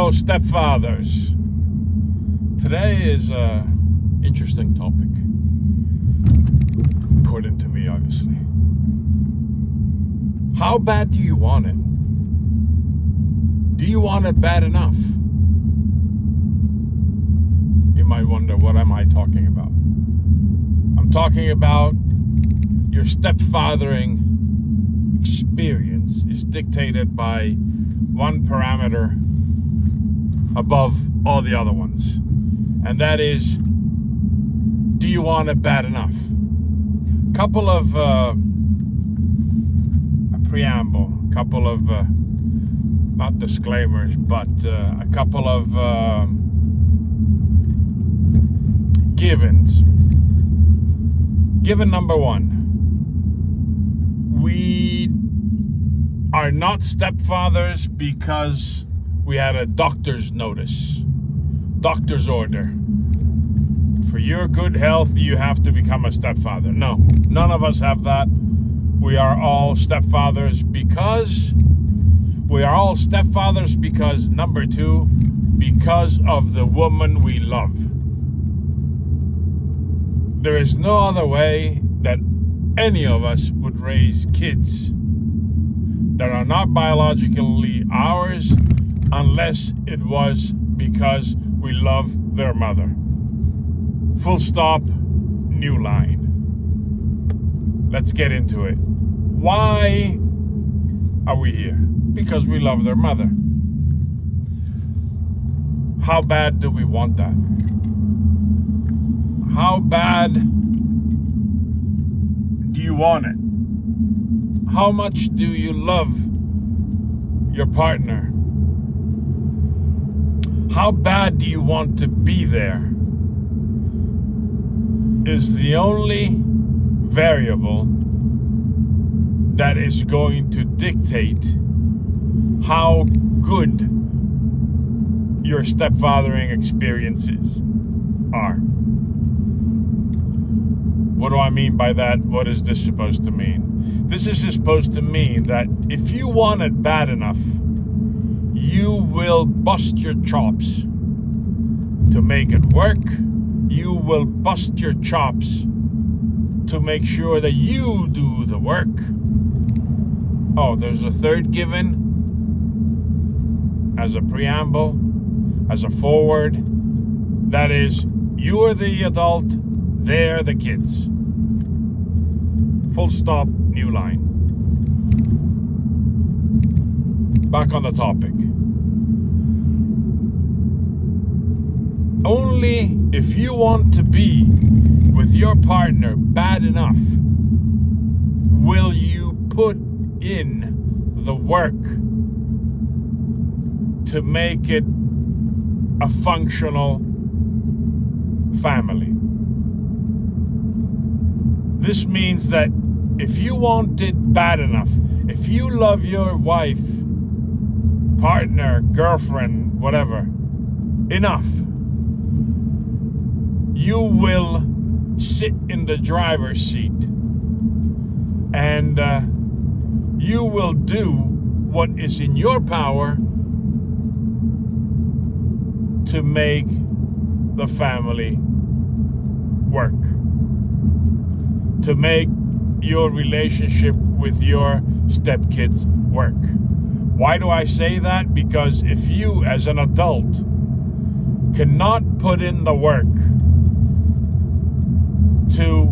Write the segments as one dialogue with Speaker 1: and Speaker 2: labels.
Speaker 1: So, stepfathers. Today is an interesting topic, according to me, obviously. How bad do you want it? Do you want it bad enough? You might wonder, what am I talking about? I'm talking about your stepfathering experience is dictated by one parameter above all the other ones. And that is, do you want it bad enough? Couple of a preamble, couple of not disclaimers, but a couple of givens. Given number one, we are not stepfathers because we had a doctor's notice, doctor's order. For your good health, you have to become a stepfather. No, none of us have that. We are all stepfathers because number two, because of the woman we love. There is no other way that any of us would raise kids that are not biologically ours unless it was because we love their mother. Full stop, new line. Let's get into it. Why are we here? Because we love their mother. How bad do we want that? How bad do you want it? How much do you love your partner? How bad do you want to be there? Is the only variable that is going to dictate how good your stepfathering experiences are. What do I mean by that? What is this supposed to mean? This is supposed to mean that if you want it bad enough, you will bust your chops to make it work. You will bust your chops to make sure that you do the work. Oh, there's a third given as a preamble, as a forward. That is, you are the adult, they're the kids. Full stop, new line. Back on the topic. Only if you want to be with your partner bad enough will you put in the work to make it a functional family. This means that if you want it bad enough, if you love your wife, partner, girlfriend, whatever, enough, you will sit in the driver's seat and you will do what is in your power to make the family work, to make your relationship with your stepkids work. Why do I say that? Because if you, as an adult, cannot put in the work to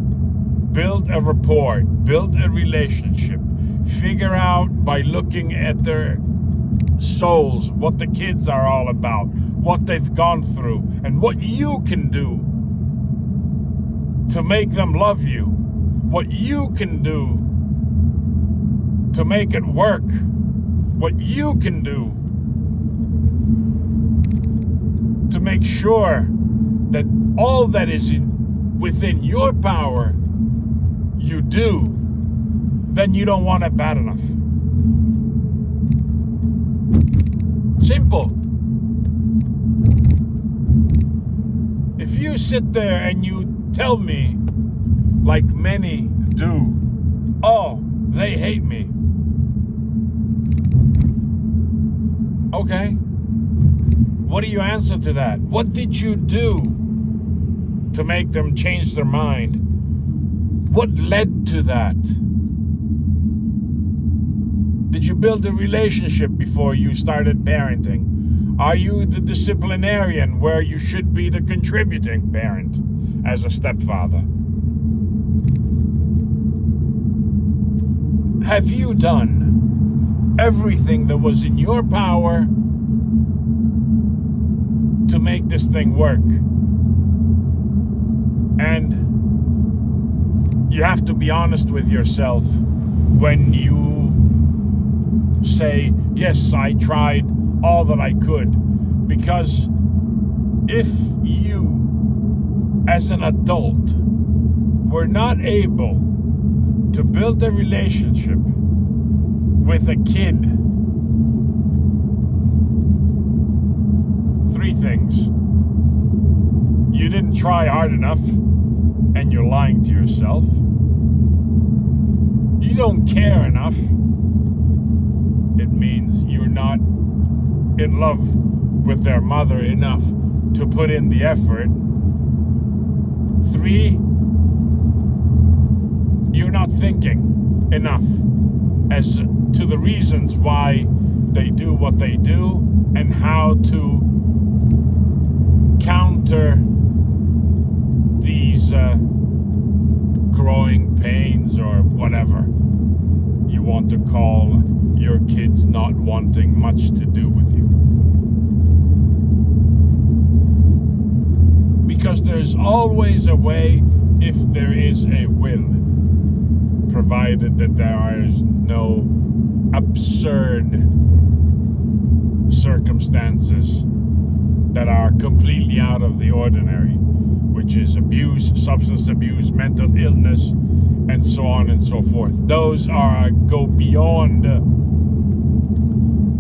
Speaker 1: build a rapport, build a relationship, figure out by looking at their souls what the kids are all about, what they've gone through, and what you can do to make them love you, what you can do to make it work, what you can do to make sure that all that is within your power you do, then you don't want it bad enough. Simple. If you sit there and you tell me, like many do, oh, they hate me. Okay. What do you answer to that? What did you do to make them change their mind? What led to that? Did you build a relationship before you started parenting? Are you the disciplinarian where you should be the contributing parent as a stepfather? Have you done everything that was in your power to make this thing work? And you have to be honest with yourself when you say, yes, I tried all that I could. Because if you, as an adult, were not able to build a relationship with a kid, three things. You didn't try hard enough, and you're lying to yourself. You don't care enough. It means you're not in love with their mother enough to put in the effort. 3, you're not thinking enough as to the reasons why they do what they do and how to counter these growing pains or whatever you want to call your kids not wanting much to do with you. Because there's always a way if there is a will, provided that there is no absurd circumstances that are completely out of the ordinary, which is abuse, substance abuse, mental illness, and so on and so forth. Those go beyond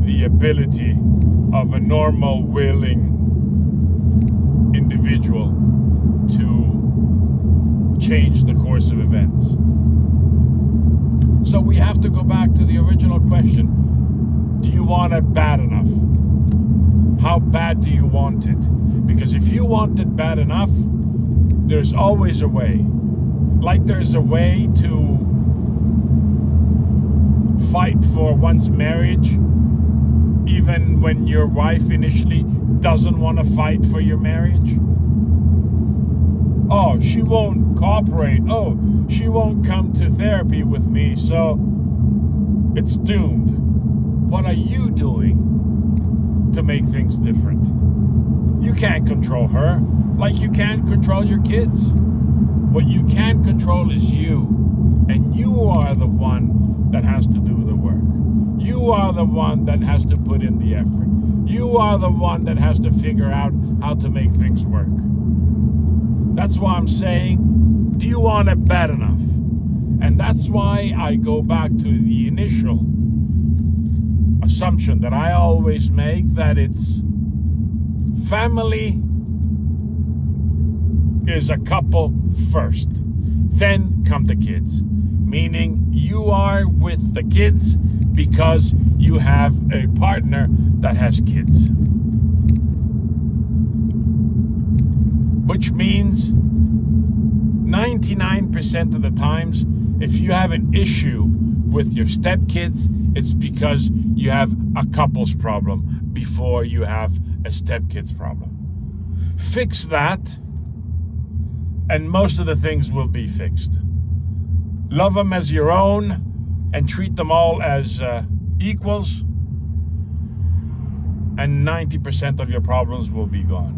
Speaker 1: the ability of a normal, willing individual to change the course of events. So we have to go back to the original question. Do you want it bad enough? How bad do you want it? Because if you want it bad enough, there's always a way. Like there's a way to fight for one's marriage, even when your wife initially doesn't want to fight for your marriage. Oh, she won't cooperate. Oh, she won't come to therapy with me, so it's doomed. What are you doing to make things different? You can't control her like you can't control your kids. What you can control is you, and you are the one that has to do the work. You are the one that has to put in the effort. You are the one that has to figure out how to make things work. That's why I'm saying, do you want it bad enough? And that's why I go back to the initial assumption that I always make, that it's family is a couple first, then come the kids. Meaning you are with the kids because you have a partner that has kids. Which means 99% of the times, if you have an issue with your stepkids, it's because you have a couples problem before you have a stepkids problem. Fix that, and most of the things will be fixed. Love them as your own and treat them all as equals, and 90% of your problems will be gone.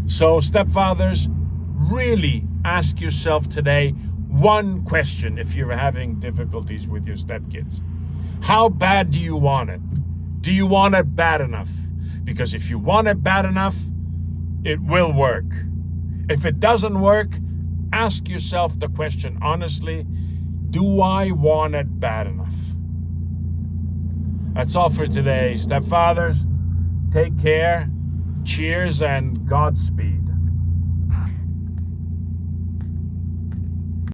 Speaker 1: So, stepfathers, really ask yourself today one question if you're having difficulties with your stepkids. How bad do you want it? Do you want it bad enough? Because if you want it bad enough, it will work. If it doesn't work, ask yourself the question honestly, do I want it bad enough? That's all for today, stepfathers. Take care, cheers, and Godspeed.